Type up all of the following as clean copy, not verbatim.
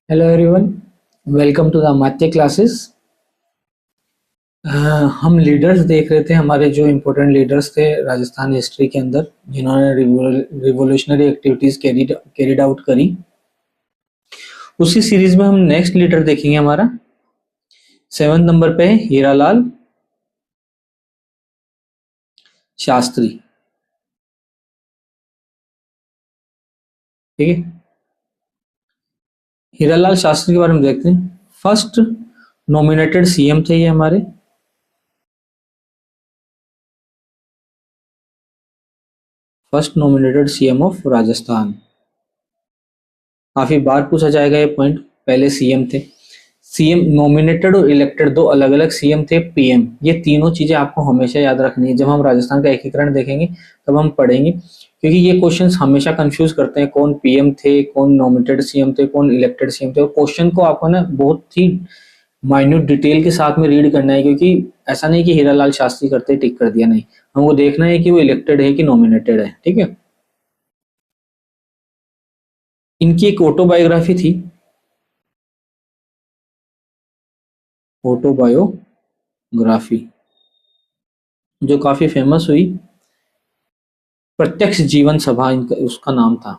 Hello everyone, welcome to the Amatya classes. हम leaders देख रहे थे, हमारे जो इम्पोर्टेंट लीडर्स थे राजस्थान हिस्ट्री के अंदर, जिन्होंने रिवोल्यूशनरी एक्टिविटीज कैरिड आउट करी। उसी सीरीज में हम नेक्स्ट लीडर देखेंगे। हमारा 7 नंबर पे है हीरालाल शास्त्री। ठीक है, हीरालाल शास्त्री के बारे में देखते हैं। फर्स्ट नॉमिनेटेड सीएम थे ये हमारे। First nominated CM of Rajasthan. काफी बार पूछा जाएगा ये पॉइंट। पहले सीएम थे। सीएम नॉमिनेटेड और इलेक्टेड दो अलग अलग सीएम थे। पीएम, ये तीनों चीजें आपको हमेशा याद रखनी है। जब हम राजस्थान का एकीकरण देखेंगे तब हम पढ़ेंगे, क्योंकि ये क्वेश्चंस हमेशा कंफ्यूज करते हैं, कौन पीएम थे, कौन नॉमिनेटेड सीएम थे, कौन इलेक्टेड सीएम थे। और क्वेश्चन को आपको ना बहुत ही माइन्यूट डिटेल के साथ में रीड करना है, क्योंकि ऐसा नहीं कि हीरालाल शास्त्री करते टिक कर दिया, नहीं, हमको देखना है कि वो इलेक्टेड है कि नॉमिनेटेड है। ठीक है, इनकी एक ऑटोबायोग्राफी थी, ऑटोबायोग्राफी, जो काफी फेमस हुई। प्रत्यक्ष जीवन सभा इनका उसका नाम था,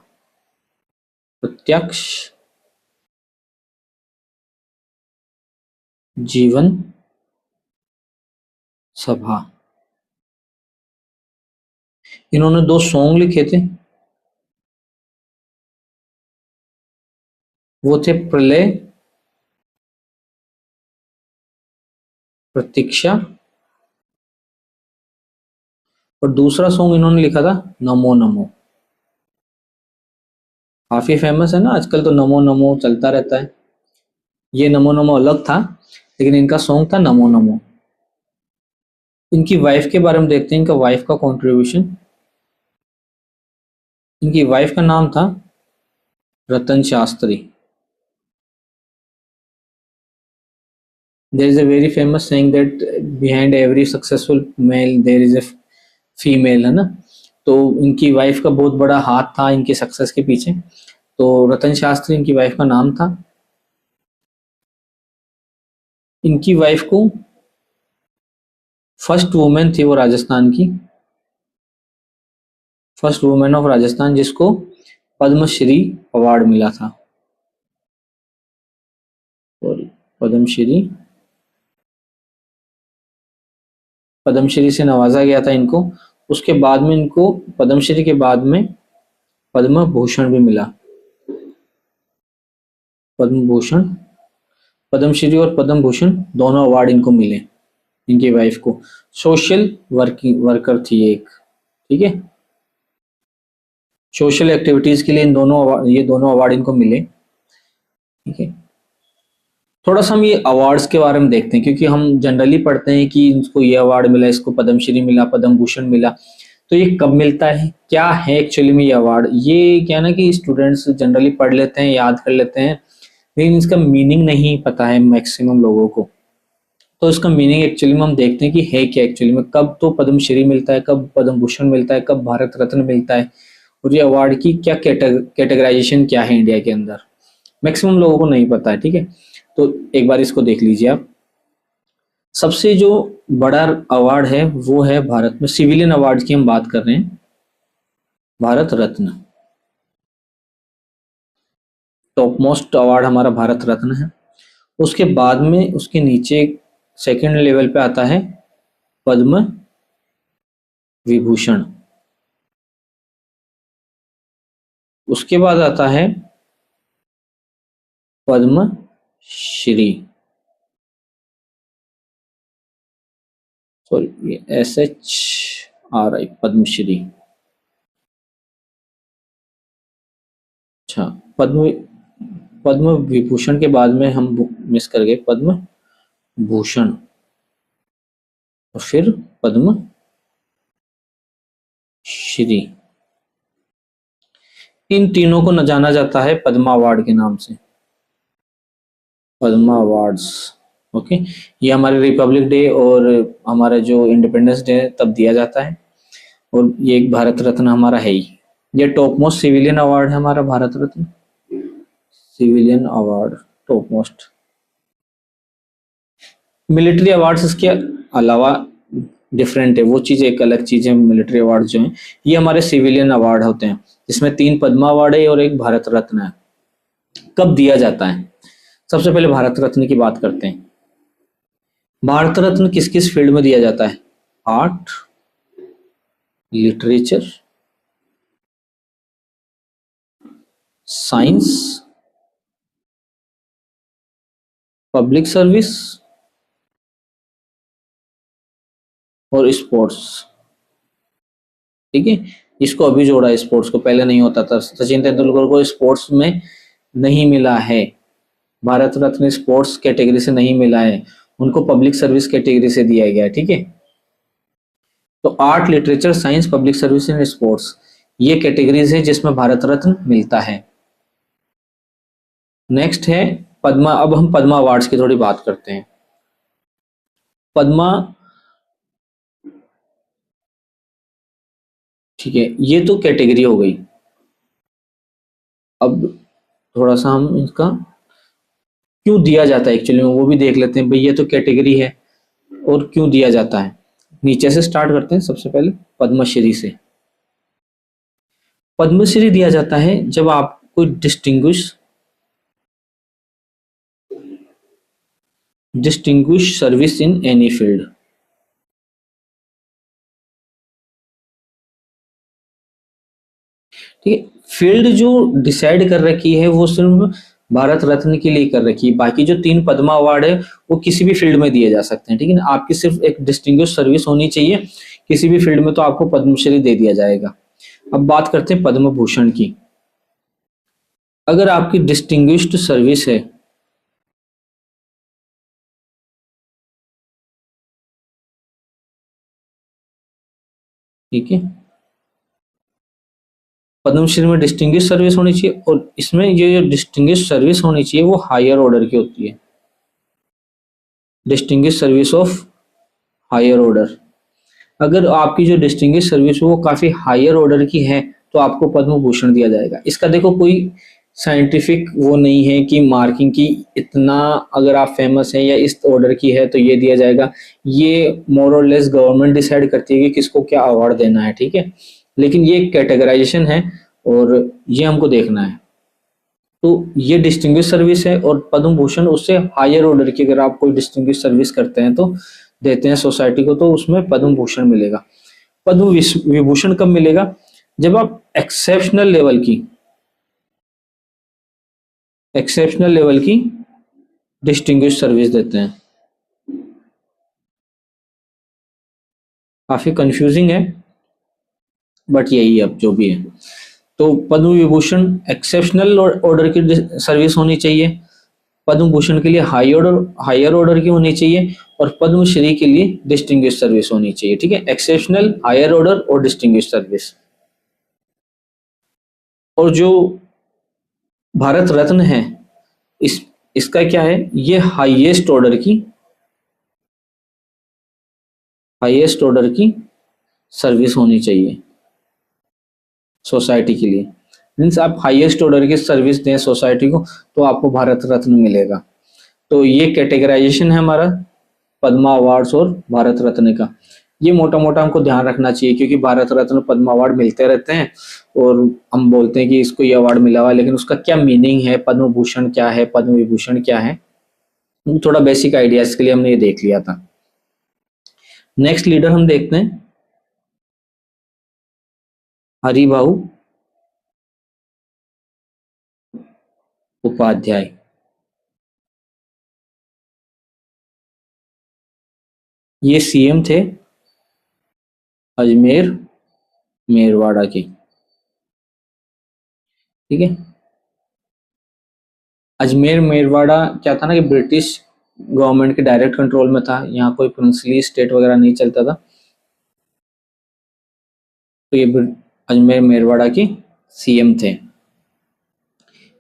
प्रत्यक्ष जीवन सभा। इन्होंने 2 सॉन्ग लिखे थे, वो थे प्रलय प्रतीक्षा, और दूसरा सॉन्ग इन्होंने लिखा था नमो नमो। काफी फेमस है ना, आजकल तो नमो नमो चलता रहता है। ये नमो नमो अलग था, लेकिन इनका सॉन्ग था नमो नमो। इनकी वाइफ के बारे में देखते हैं, इनका वाइफ का कंट्रीब्यूशन। इनकी वाइफ का नाम था रतन Shastri. There is a very famous saying that behind every successful male there is a female, है ना। तो इनकी वाइफ का बहुत बड़ा हाथ था इनके सक्सेस के पीछे। तो रतन शास्त्री इनकी वाइफ का नाम था। इनकी वाइफ को फर्स्ट वुमेन थी वो राजस्थान की, फर्स्ट वुमेन ऑफ राजस्थान, जिसको पद्मश्री अवार्ड मिला था। और पद्मश्री पद्मश्री से नवाजा गया था इनको। उसके बाद में इनको पद्मश्री के बाद में पद्म भूषण भी मिला। पद्म भूषण, पद्मश्री और पद्म भूषण दोनों अवार्ड इनको मिले। इनकी वाइफ को सोशल वर्कर थी एक। ठीक है, सोशल एक्टिविटीज के लिए ये दोनों अवार्ड इनको मिले। ठीक है, थोड़ा सा हम ये अवार्ड्स के बारे में देखते हैं, क्योंकि हम जनरली पढ़ते हैं कि इसको ये अवार्ड मिला, इसको पद्मश्री मिला, पद्म भूषण मिला। तो ये कब मिलता है, क्या है एक्चुअली में ये अवार्ड? ये क्या ना कि स्टूडेंट्स जनरली पढ़ लेते हैं, याद कर लेते हैं, लेकिन इसका मीनिंग नहीं पता है मैक्सिमम लोगों को। तो इसका मीनिंग एक्चुअली में हम देखते हैं कि है क्या एक्चुअली में। कब तो पद्मश्री मिलता है, कब पद्म भूषण मिलता है, कब भारत रत्न मिलता है, और ये अवार्ड की क्या कैटेगराइजेशन क्या है इंडिया के अंदर, मैक्सिमम लोगों को नहीं पता है। ठीक है, तो एक बार इसको देख लीजिए आप। सबसे जो बड़ा अवार्ड है वो है भारत में, सिविलियन अवार्ड की हम बात कर रहे हैं, Bharat Ratna. Top most award हमारा भारत रत्न है। उसके बाद में उसके नीचे सेकंड लेवल पे आता है पद्म विभूषण। उसके बाद आता है पद्म श्री, सॉरी SHRI, पद्मश्री। अच्छा, पद्म पद्म विभूषण के बाद में हम मिस कर गए पद्म भूषण, और फिर पद्म श्री। इन तीनों को न जाना जाता है पद्मा अवार्ड के नाम से, पद्मा अवार्ड्स। ओके, ये हमारे रिपब्लिक डे और हमारा जो इंडिपेंडेंस डे तब दिया जाता है, और ये एक भारत रत्न हमारा है ही। ये टॉप मोस्ट सिविलियन अवार्ड है हमारा Bharat Ratna, civilian award top most. Military awards इसके अलावा डिफरेंट है, वो चीज़ एक अलग चीज़ है। मिलिट्री अवार्ड जो हैं ये हमारे सिविलियन अवार्ड होते हैं, जिसमें 3 पद्मा अवार्ड है और एक भारत रत्न है। कब दिया जाता है? सबसे पहले भारत रत्न की बात करते हैं। भारत रत्न किस किस फील्ड में दिया जाता है? Art, literature, science, public service और स्पोर्ट्स। ठीक है, इसको अभी जोड़ा है स्पोर्ट्स को, पहले नहीं होता था। सचिन तेंदुलकर को स्पोर्ट्स में नहीं मिला है, भारत रत्न स्पोर्ट्स कैटेगरी से नहीं मिला है, उनको पब्लिक सर्विस कैटेगरी से दिया गया है। ठीक है, तो art, literature, science, public service and sports ये कैटेगरीज है जिसमें भारत रत्न मिलता है। नेक्स्ट है पद्मा। अब हम पद्मा अवार्ड्स की थोड़ी बात करते हैं। पद्मा, ठीक है, ये तो कैटेगरी हो गई। अब थोड़ा सा हम इसका क्यों दिया जाता है एक्चुअली में वो भी देख लेते हैं। भाई ये तो कैटेगरी है और क्यों दिया जाता है। नीचे से स्टार्ट करते हैं। सबसे पहले पद्मश्री से। पद्मश्री दिया जाता है जब आप कोई distinguish service in any field. ठीक है, फील्ड जो डिसाइड कर रखी है वो सिर्फ भारत रत्न के लिए कर रखी है। बाकी जो 3 पद्मा अवार्ड है वो किसी भी फील्ड में दिए जा सकते हैं। ठीक है ना, आपकी सिर्फ एक डिस्टिंग्विश सर्विस होनी चाहिए किसी भी फील्ड में, तो आपको पद्मश्री दे दिया जाएगा। अब बात करते हैं पद्म भूषण की। अगर आपकी डिस्टिंग्विश्ड सर्विस है, ठीक है, पद्मश्री में डिस्टिंग्विश सर्विस होनी चाहिए और इसमें ये जो डिस्टिंग्विश सर्विस होनी चाहिए वो हायर ऑर्डर की होती है। Distinguish service of higher order. अगर आपकी जो डिस्टिंग्विश सर्विस वो काफी हायर ऑर्डर की है तो आपको पद्म भूषण दिया जाएगा। इसका देखो कोई साइंटिफिक वो नहीं है कि मार्किंग की इतना, अगर आप फेमस हैं या इस ऑर्डर की है तो ये दिया जाएगा। ये मोर और लेस गवर्नमेंट डिसाइड करती है कि किसको क्या अवार्ड देना है। ठीक है, लेकिन ये कैटेगराइजेशन है और ये हमको देखना है। तो ये डिस्टिंग्विश सर्विस है और पद्म भूषण उससे हायर ऑर्डर की, अगर आप कोई डिस्टिंग्विश सर्विस करते हैं तो देते हैं सोसाइटी को, तो उसमें पद्म भूषण मिलेगा। पद्म विभूषण कब मिलेगा? जब आप एक्सेप्शनल लेवल की डिस्टिंग्विश सर्विस देते हैं। काफी कंफ्यूजिंग है बट यही अब जो भी है। तो पद्म विभूषण एक्सेप्शनल ऑर्डर की सर्विस होनी चाहिए, पद्म भूषण के लिए हायर ऑर्डर की होनी चाहिए और पद्मश्री के लिए डिस्टिंग्विश सर्विस होनी चाहिए। ठीक है, एक्सेप्शनल, हायर ऑर्डर और डिस्टिंग्विश सर्विस। और जो भारत रत्न है इसका क्या है? ये हाईएस्ट ऑर्डर की सर्विस होनी चाहिए सोसाइटी के लिए। मीन्स आप हाईएस्ट ऑर्डर की सर्विस दें सोसाइटी को तो आपको भारत रत्न मिलेगा। तो ये कैटेगराइजेशन है हमारा पद्मा अवार्ड्स और भारत रत्न का। ये मोटा मोटा हमको ध्यान रखना चाहिए क्योंकि भारत रत्न पद्मा अवार्ड मिलते रहते हैं और हम बोलते हैं कि इसको ये अवार्ड मिला हुआ, लेकिन उसका क्या मीनिंग है, पद्म भूषण क्या है, पद्म विभूषण क्या है, थोड़ा बेसिक आइडिया इसके लिए हमने ये देख लिया था। नेक्स्ट लीडर हम देखते हैं हरिभाऊ उपाध्याय। ये सीएम थे अजमेर मेरवाड़ा के। ठीक है, अजमेर मेरवाड़ा क्या था ना कि ब्रिटिश गवर्नमेंट के डायरेक्ट कंट्रोल में था, यहाँ कोई प्रिंसली स्टेट वगैरह नहीं चलता था। तो ये अजमेर मेरवाड़ा के सीएम थे।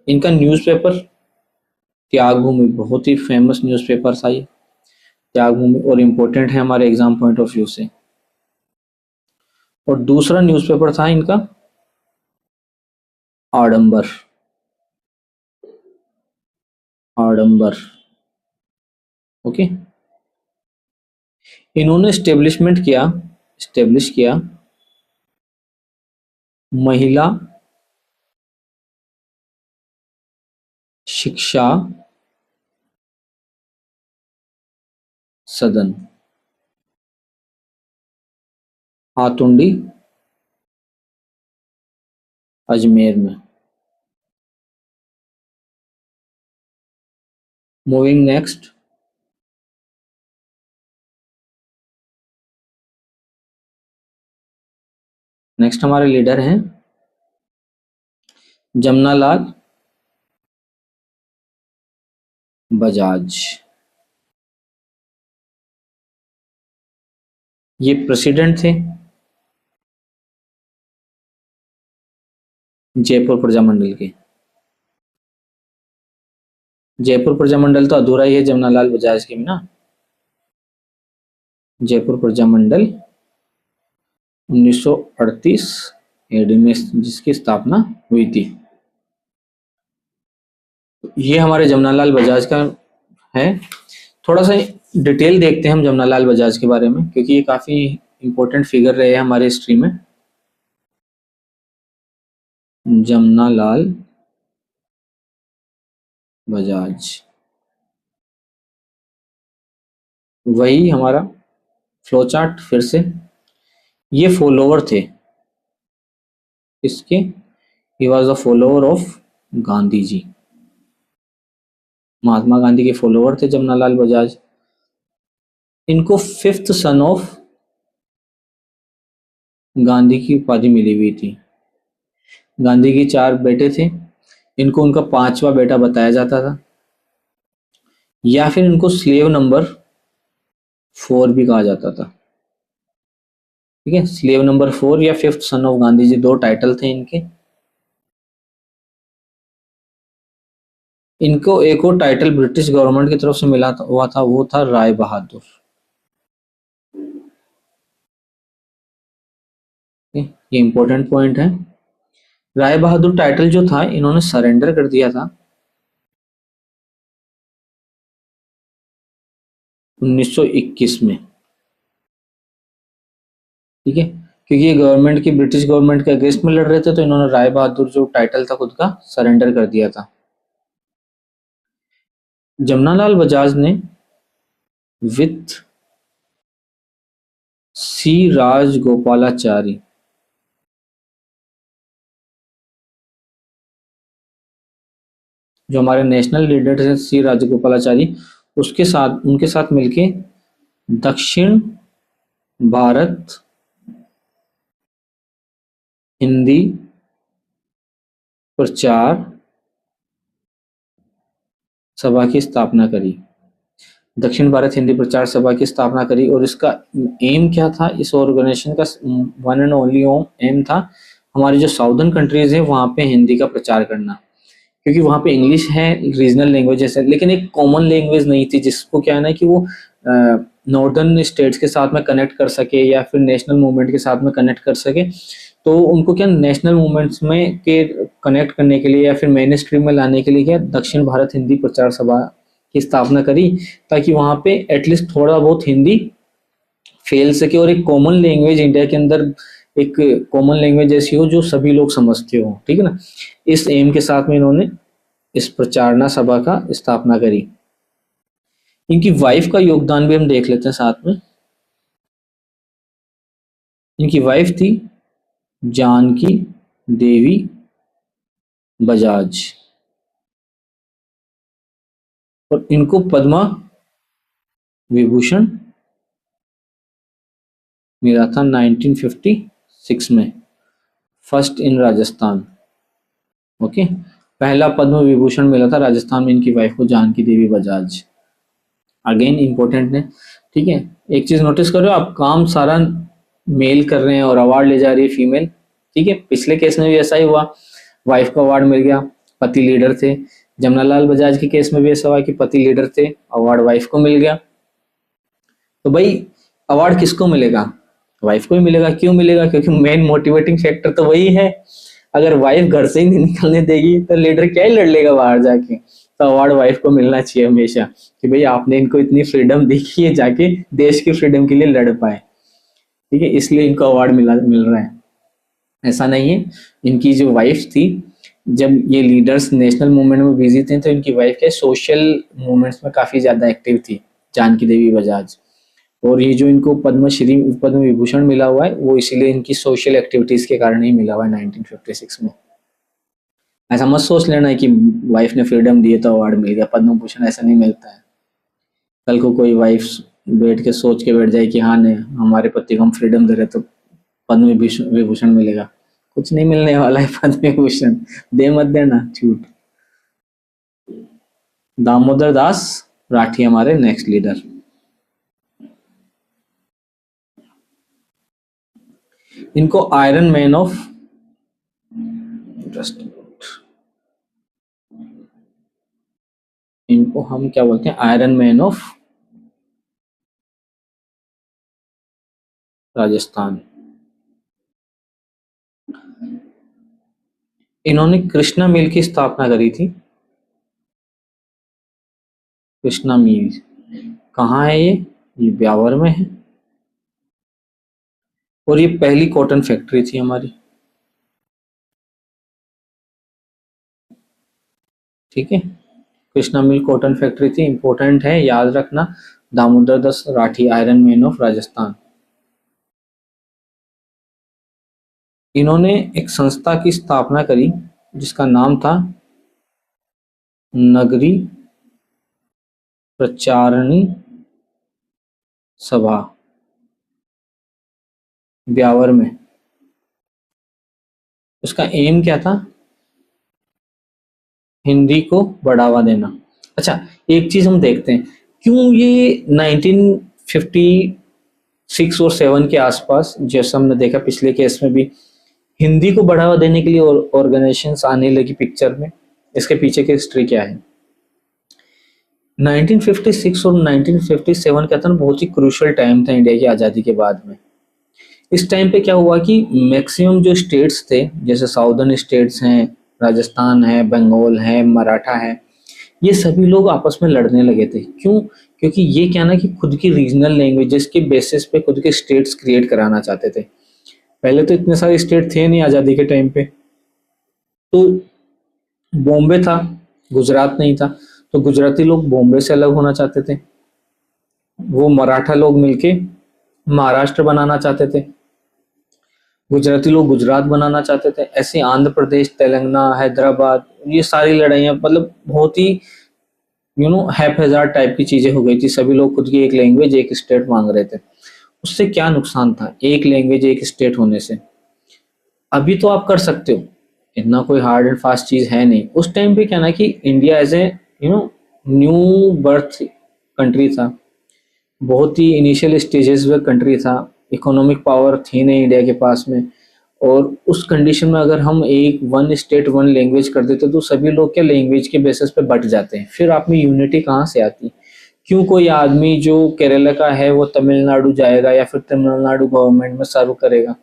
इनका न्यूज़पेपर त्याग भूमि, बहुत ही फेमस न्यूज़पेपर था ये त्याग भूमि और इम्पोर्टेंट है हमारे एग्जाम पॉइंट ऑफ व्यू से। और दूसरा न्यूज़पेपर था इनका आडंबर। आडंबर। ओके, इन्होंने स्टेब्लिश किया महिला शिक्षा सदन, आतुंडी अजमेर में। मूविंग नेक्स्ट, हमारे लीडर हैं जमनालाल बजाज। ये प्रेसिडेंट थे जयपुर प्रजामंडल के। जयपुर प्रजामंडल तो अधूरा ही है जमनालाल बजाज के ना। जयपुर प्रजामंडल 1938 एडी में जिसकी स्थापना हुई थी। ये हमारे जमनालाल बजाज का है। थोड़ा सा डिटेल देखते हैं हम जमनालाल बजाज के बारे में, क्योंकि ये काफी इंपॉर्टेंट फिगर रहे हैं हमारे हिस्ट्री में। जमनालाल बजाज वही हमारा फ्लो चार्ट फिर से। ये फॉलोवर थे इसके, he was a follower of Gandhi ji, Mahatma Gandhi के फॉलोवर थे जमनालाल बजाज। इनको फिफ्थ सन ऑफ गांधी की उपाधि मिली हुई थी। गांधी के 4 बेटे थे, इनको उनका 5वां बेटा बताया जाता था, या फिर इनको स्लेव नंबर 4 भी कहा जाता था। ठीक है, स्लेव नंबर 4 या fifth son of Gandhi ji, 2 title थे इनके। इनको एक और टाइटल ब्रिटिश गवर्नमेंट की तरफ से मिला हुआ था, वो था राय बहादुर। ये इंपॉर्टेंट पॉइंट है। राय बहादुर टाइटल जो था इन्होंने सरेंडर कर दिया था 1921 में। ठीक है, क्योंकि ये गवर्नमेंट की, ब्रिटिश गवर्नमेंट के अगेंस्ट में लड़ रहे थे, तो इन्होंने राय बहादुर जो टाइटल था खुद का सरेंडर कर दिया था। जमनालाल बजाज ने विथ सी राजगोपालाचारी जो हमारे नेशनल लीडर थे सी राजगोपालाचारी, उसके साथ, उनके साथ मिलके दक्षिण भारत हिंदी प्रचार सभा की स्थापना करी। दक्षिण भारत हिंदी प्रचार सभा की स्थापना करी, और इसका एम क्या था, इस ऑर्गेनाइजेशन का वन एंड ओनली एम था हमारी जो साउदर्न कंट्रीज है वहां पे हिंदी का प्रचार करना, क्योंकि वहां पे इंग्लिश है रीजनल लैंग्वेजेस है, लेकिन एक कॉमन लैंग्वेज नहीं थी जिसको क्या है ना कि वो नॉर्दर्न स्टेट्स के साथ में कनेक्ट कर सके या फिर नेशनल मूवमेंट के साथ में कनेक्ट कर सके। तो उनको क्या नेशनल मूवमेंट्स में के कनेक्ट करने के लिए या फिर मेन स्ट्रीम में लाने के लिए क्या दक्षिण भारत हिंदी प्रचार सभा की स्थापना करी, ताकि वहां पे एटलीस्ट थोड़ा बहुत हिंदी फैल सके और एक कॉमन लैंग्वेज इंडिया के अंदर, एक कॉमन लैंग्वेज ऐसी हो जो सभी लोग समझते हो। ठीक है ना, इस एम के साथ में इन्होंने इस प्रचारणा सभा का स्थापना करी। इनकी वाइफ का योगदान भी हम देख लेते हैं साथ में। इनकी वाइफ थी जानकी देवी बजाज, और इनको पद्मा विभूषण मिला था 1956 में, फर्स्ट इन राजस्थान। ओके, पहला पद्म विभूषण मिला था राजस्थान में इनकी वाइफ को, जानकी देवी बजाज। अगेन इंपॉर्टेंट है। ठीक है, एक चीज नोटिस करो आप, काम सारा मेल कर रहे हैं और अवार्ड ले जा रही है फीमेल। ठीक है, पिछले केस में भी ऐसा ही हुआ, वाइफ को अवार्ड मिल गया, पति लीडर थे। जमनालाल बजाज के केस में भी ऐसा हुआ कि पति लीडर थे, अवार्ड वाइफ को मिल गया। तो भाई अवार्ड किसको मिलेगा, वाइफ को ही मिलेगा। क्यों मिलेगा, क्योंकि मेन मोटिवेटिंग फैक्टर तो वही है। अगर वाइफ घर से ही नहीं निकलने देगी तो लीडर क्या ही लड़ लेगा बाहर जाके। तो अवार्ड वाइफ को मिलना चाहिए हमेशा कि भाई आपने इनको इतनी फ्रीडम दी कि ये जाके देश की फ्रीडम के लिए लड़ पाए। ठीक है, इसलिए इनको अवार्ड मिल रहा है। ऐसा नहीं है, इनकी जो वाइफ थी, जब ये लीडर्स नेशनल मूवमेंट में बिजी थे तो इनकी वाइफ के सोशल मूवमेंट्स में काफी ज्यादा एक्टिव थी, जानकी देवी बजाज। और ये जो इनको पद्मश्री पद्म विभूषण मिला हुआ है वो इसीलिए इनकी सोशल एक्टिविटीज के कारण ही मिला हुआ है 1956 में। ऐसा मत सोच लेना है कि वाइफ ने फ्रीडम दी है तो अवार्ड मिल गया, पद्म भूषण ऐसा नहीं मिलता है। कल को कोई वाइफ बैठ के सोच के बैठ जाए कि हाँ नहीं हमारे पति को हम फ्रीडम दे रहे तो पद्म विभूषण मिलेगा, कुछ नहीं मिलने वाला है पद्म विभूषण। दे मत देना छूट। दामोदर दास राठी हमारे नेक्स्ट लीडर। इनको आयरन मैन ऑफ इनको हम क्या बोलते हैं, आयरन मैन ऑफ राजस्थान। इन्होंने कृष्णा मिल की स्थापना करी थी। कृष्णा मिल कहाँ है ये ब्यावर में है। और ये पहली कॉटन फैक्ट्री थी हमारी। ठीक है, कृष्णा मिल कॉटन फैक्ट्री थी, इंपॉर्टेंट है याद रखना। Damodar Das Rathi iron man of Rajasthan. इन्होंने एक संस्था की स्थापना करी जिसका नाम था नगरी प्रचारणी सभा, ब्यावर में। उसका एम क्या था, हिंदी को बढ़ावा देना। अच्छा, एक चीज हम देखते हैं क्यों ये 1956 और 7 के आसपास, जैसा हमने देखा पिछले केस में भी, हिंदी को बढ़ावा देने के लिए ऑर्गेनाइजेशंस आने लगी पिक्चर में। इसके पीछे की हिस्ट्री क्या है। 1956 और 1957 का था ना, बहुत ही क्रूशियल टाइम था इंडिया की आज़ादी के बाद में। इस टाइम पे क्या हुआ कि मैक्सिमम जो स्टेट्स थे, जैसे साउदर्न स्टेट्स हैं, राजस्थान है, बंगाल है, मराठा है, ये सभी लोग आपस में लड़ने लगे थे। क्यों? क्योंकि ये क्या ना कि खुद की रीजनल लैंग्वेजेस के बेसिस पे खुद के स्टेट्स क्रिएट कराना चाहते थे। पहले तो इतने सारे स्टेट थे नहीं आज़ादी के टाइम पे। तो बॉम्बे था, गुजरात नहीं था, तो गुजराती लोग बॉम्बे से अलग होना चाहते थे। वो मराठा लोग मिलके महाराष्ट्र बनाना चाहते थे, गुजराती लोग गुजरात बनाना चाहते थे। ऐसे आंध्र प्रदेश, तेलंगाना, हैदराबाद, ये सारी लड़ाइयाँ मतलब बहुत ही हैप हजार टाइप की चीजें हो गई थी। सभी लोग खुद की एक लैंग्वेज एक स्टेट मांग रहे थे। उससे क्या नुकसान था एक लैंग्वेज एक स्टेट होने से? अभी तो आप कर सकते हो, इतना कोई हार्ड एंड फास्ट चीज है नहीं। उस टाइम पे क्या ना कि India as a new birth country था, बहुत ही इनिशियल स्टेजेस में कंट्री था, इकोनॉमिक पावर थी नहीं इंडिया के पास में। और उस कंडीशन में अगर हम एक वन स्टेट वन लैंग्वेज कर देते तो सभी लोग क्या लैंग्वेज के बेसिस पे बट जाते हैं, फिर आप में यूनिटी कहाँ से आती? क्यों कोई आदमी जो केरला का है वो तमिलनाडु जाएगा या फिर तमिलनाडु गवर्नमेंट में सर्व करेगा?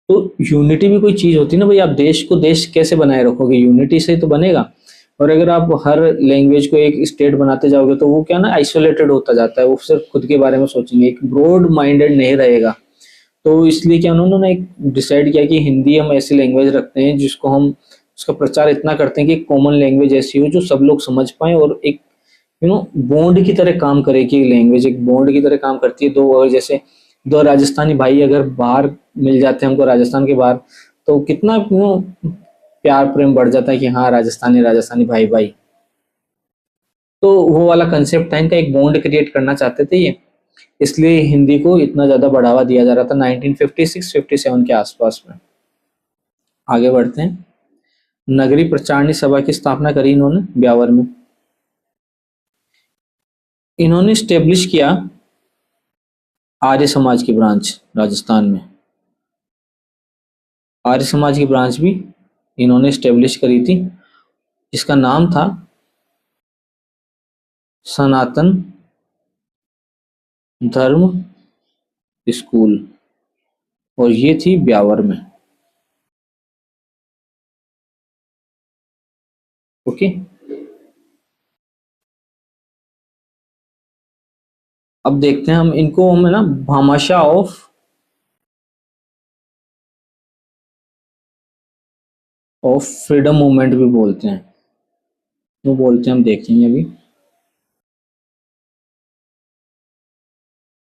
तो यूनिटी भी कोई चीज होती है ना भाई, आप देश को देश कैसे बनाए रखोगे, यूनिटी से ही तो बनेगा। और अगर आप हर लैंग्वेज को एक स्टेट बनाते जाओगे तो वो क्या ना आइसोलेटेड होता जाता है, वो सिर्फ खुद के बारे में सोचेंगे, एक ब्रॉड माइंडेड नहीं रहेगा। तो इसलिए क्या उन्होंने एक डिसाइड किया कि हिंदी हम ऐसी लैंग्वेज रखते हैं जिसको हम उसका प्रचार इतना करते हैं कि कॉमन लैंग्वेज ऐसी हो जो सब लोग समझ पाए और एक बॉन्ड की तरह काम करे। कि लैंग्वेज एक बॉन्ड की तरह काम करती है। दो अगर जैसे दो राजस्थानी भाई अगर बाहर मिल जाते हैं हमको राजस्थान के बाहर, तो कितना प्यार प्रेम बढ़ जाता है कि हाँ राजस्थानी राजस्थानी भाई भाई। तो वो वाला कंसेप्ट था इनका, एक बॉन्ड क्रिएट करना चाहते थे ये, इसलिए हिंदी को इतना ज्यादा बढ़ावा दिया जा रहा था 1956-57 के आसपास में। आगे बढ़ते हैं। नगरी प्रचारणी सभा की स्थापना करी इन्होंने ब्यावर में। इन्होंने स्टेब्लिश किया आर्य समाज की ब्रांच राजस्थान में। आर्य समाज की ब्रांच भी इन्होंने स्टेब्लिश करी थी जिसका नाम था सनातन धर्म स्कूल, और ये थी ब्यावर में। ओके। अब देखते हैं हम इनको, हम है ना भामाशाह ऑफ फ्रीडम मूवमेंट भी बोलते हैं। वो बोलते हैं, हम देखेंगे अभी।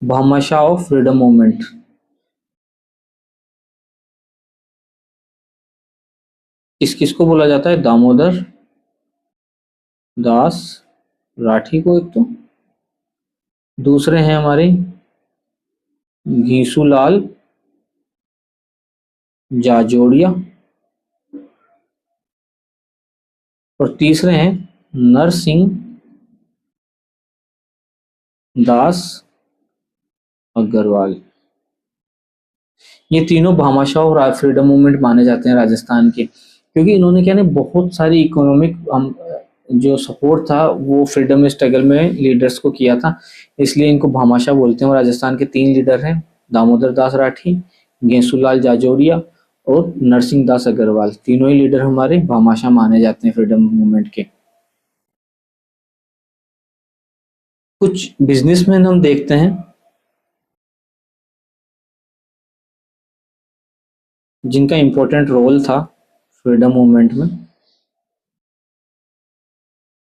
भामाशाह ऑफ फ्रीडम मूवमेंट, किस किस को बोला जाता है? दामोदर दास राठी को एक तो, दूसरे हैं हमारे घीसूलाल जाजोड़िया, और तीसरे हैं नरसिंह दास अग्रवाल। ये तीनों भामाशाह और फ्रीडम मूवमेंट माने जाते हैं राजस्थान के, क्योंकि इन्होंने क्या ना बहुत सारी इकोनॉमिक जो सपोर्ट था वो फ्रीडम स्ट्रगल में लीडर्स को किया था, इसलिए इनको भामाशाह बोलते हैं। और राजस्थान के 3 लीडर हैं, दामोदर दास राठी, गेसुलाल जाजोरिया और नरसिंह दास अग्रवाल। तीनों ही लीडर हमारे भामाशाह माने जाते हैं फ्रीडम मूवमेंट के। कुछ बिजनेसमैन हम देखते हैं जिनका इंपॉर्टेंट रोल था फ्रीडम मूवमेंट में।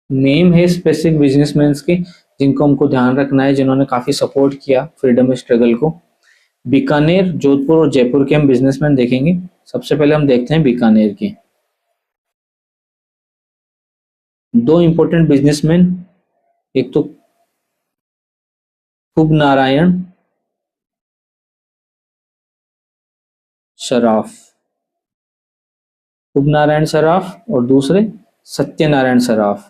नेम है स्पेसिफिक बिजनेसमैन के जिनको हमको ध्यान रखना है, जिन्होंने काफी सपोर्ट किया फ्रीडम स्ट्रगल को। बीकानेर, जोधपुर और जयपुर के हम बिजनेसमैन देखेंगे। सबसे पहले हम देखते हैं बीकानेर के 2 इंपॉर्टेंट बिजनेसमैन। एक तो खूब नारायण शराफ, खूब नारायण शराफ, और दूसरे सत्यनारायण शराफ।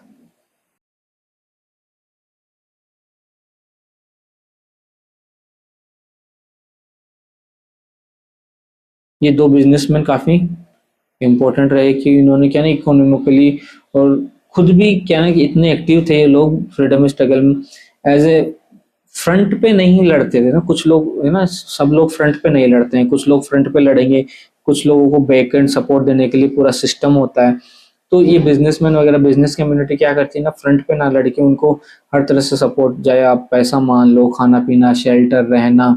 ये 2 बिजनेसमैन काफी इम्पोर्टेंट रहे कि इन्होंने क्या ना इकोनॉमिकली और खुद भी क्या ना कि इतने एक्टिव थे ये लोग फ्रीडम स्ट्रगल में। एज ए फ्रंट पे नहीं लड़ते थे ना, कुछ लोग है ना, सब लोग फ्रंट पे नहीं लड़ते हैं, कुछ लोग फ्रंट पे लड़ेंगे, कुछ लोगों को बैक एंड सपोर्ट देने के लिए पूरा सिस्टम होता है। तो ये बिजनेसमैन वगैरह बिजनेस कम्युनिटी क्या करती है ना, फ्रंट पे ना लड़के उनको हर तरह से सपोर्ट, चाहे आप पैसा मान लो, खाना पीना, शेल्टर, रहना,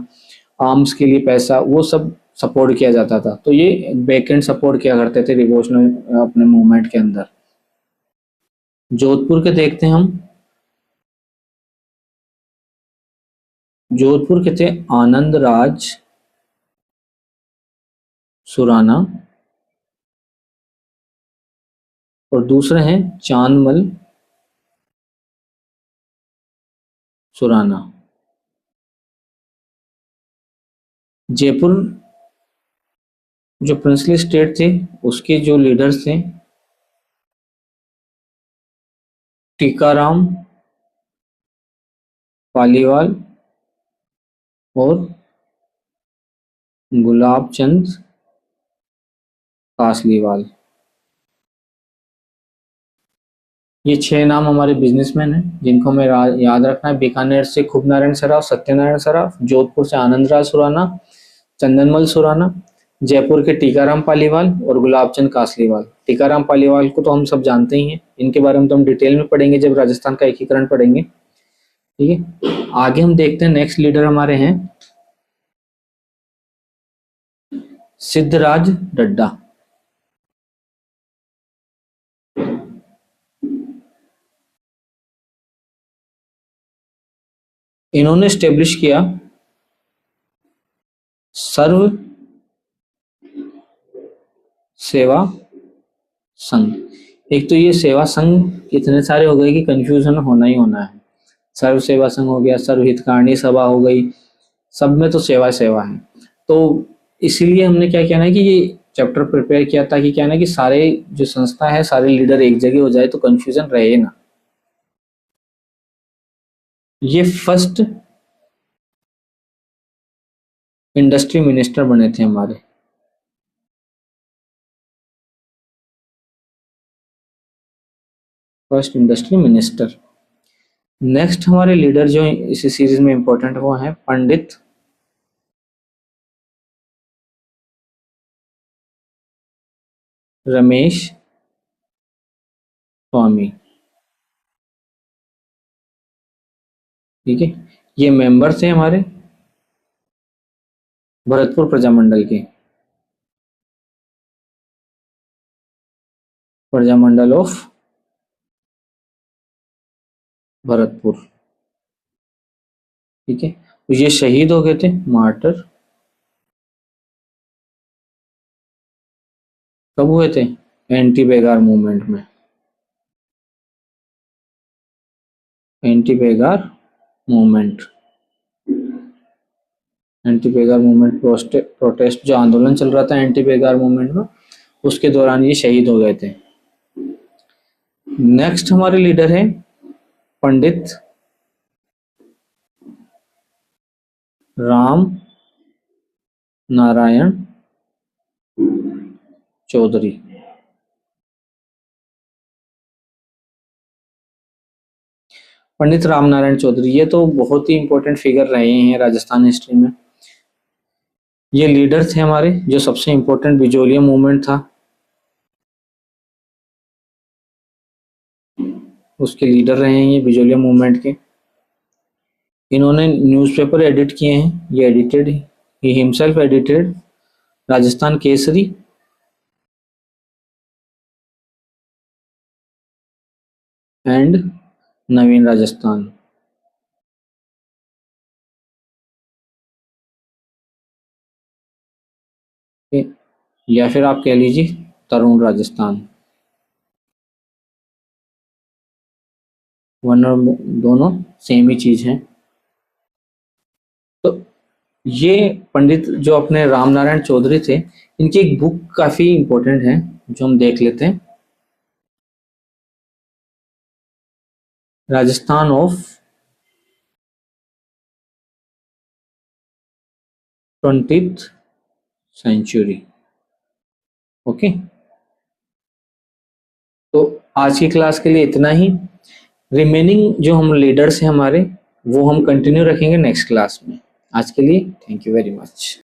आर्म्स के लिए पैसा, वो सब सपोर्ट किया जाता था। तो ये बैक एंड सपोर्ट किया करते थे रिवोल्यूशनरी अपने मूवमेंट के अंदर। जोधपुर के देखते हैं हम। जोधपुर के थे आनंद राज सुराना, और दूसरे हैं चांदमल सुराना। जयपुर जो प्रिंसली स्टेट थे उसके जो लीडर्स थे टीकाराम पालीवाल और गुलाब चंद कासलीवाल। ये 6 नाम हमारे बिजनेसमैन हैं जिनको हमें याद रखना है। बीकानेर से खूब नारायण सराफ, सत्यनारायण सराफ, जोधपुर से आनंदराज सुराना, चंदनमल सुराना, जयपुर के टीकाराम पालीवाल और गुलाबचंद कासलीवाल। टीकाराम पालीवाल को तो हम सब जानते ही हैं, इनके बारे में तो हम डिटेल में पढ़ेंगे जब राजस्थान का एकीकरण पढ़ेंगे। ठीक है, आगे हम देखते हैं नेक्स्ट लीडर हमारे हैं सिद्धराज डड्डा। इन्होंने स्टेब्लिश किया सर्व सेवा संघ। एक तो ये सेवा संघ इतने सारे हो गए कि कंफ्यूजन होना ही होना है। सर्व सेवा संघ हो गया, सर्व हितकारिणी सभा हो गई, सब में तो सेवा सेवा है। तो इसीलिए हमने क्या किया ना कि ये चैप्टर प्रिपेयर किया ताकि क्या ना कि सारे जो संस्था है, सारे लीडर एक जगह हो जाए तो कंफ्यूजन रहे ना। ये फर्स्ट इंडस्ट्री मिनिस्टर बने थे हमारे। First industry minister. नेक्स्ट हमारे लीडर जो इसी सीरीज में इंपॉर्टेंट वो है पंडित रमेश स्वामी, ठीक है। ये मेंबर्स हैं हमारे भरतपुर प्रजामंडल के, प्रजामंडल ऑफ भरतपुर, ठीक है। तो ये शहीद हो गए थे, मार्टर। कब हुए थे? एंटी बेगार मूवमेंट में, anti begar movement, anti begar movement protest जो आंदोलन चल रहा था एंटी बेगार मूवमेंट में, उसके दौरान ये शहीद हो गए थे। नेक्स्ट हमारे लीडर है पंडित राम नारायण चौधरी। पंडित राम नारायण चौधरी ये तो बहुत ही इंपॉर्टेंट फिगर रहे हैं राजस्थान हिस्ट्री में। ये लीडर थे हमारे, जो सबसे इंपॉर्टेंट बिजोलिया मूवमेंट था उसके लीडर रहे हैं ये बिजोलिया मूवमेंट के। इन्होंने न्यूज़पेपर एडिट किए हैं, ये edited, he himself edited Rajasthan Kesari and Naveen Rajasthan. या फिर आप कह लीजिए तरुण राजस्थान, वन और दोनों सेम ही चीज है। तो ये पंडित जो अपने रामनारायण चौधरी थे, इनकी एक बुक काफी इंपॉर्टेंट है जो हम देख लेते हैं, Rajasthan of 20th century. Okay, तो आज की क्लास के लिए इतना ही। रिमेनिंग जो हम लीडर्स हैं हमारे, वो हम कंटिन्यू रखेंगे नेक्स्ट क्लास में। आज के लिए थैंक यू वेरी मच।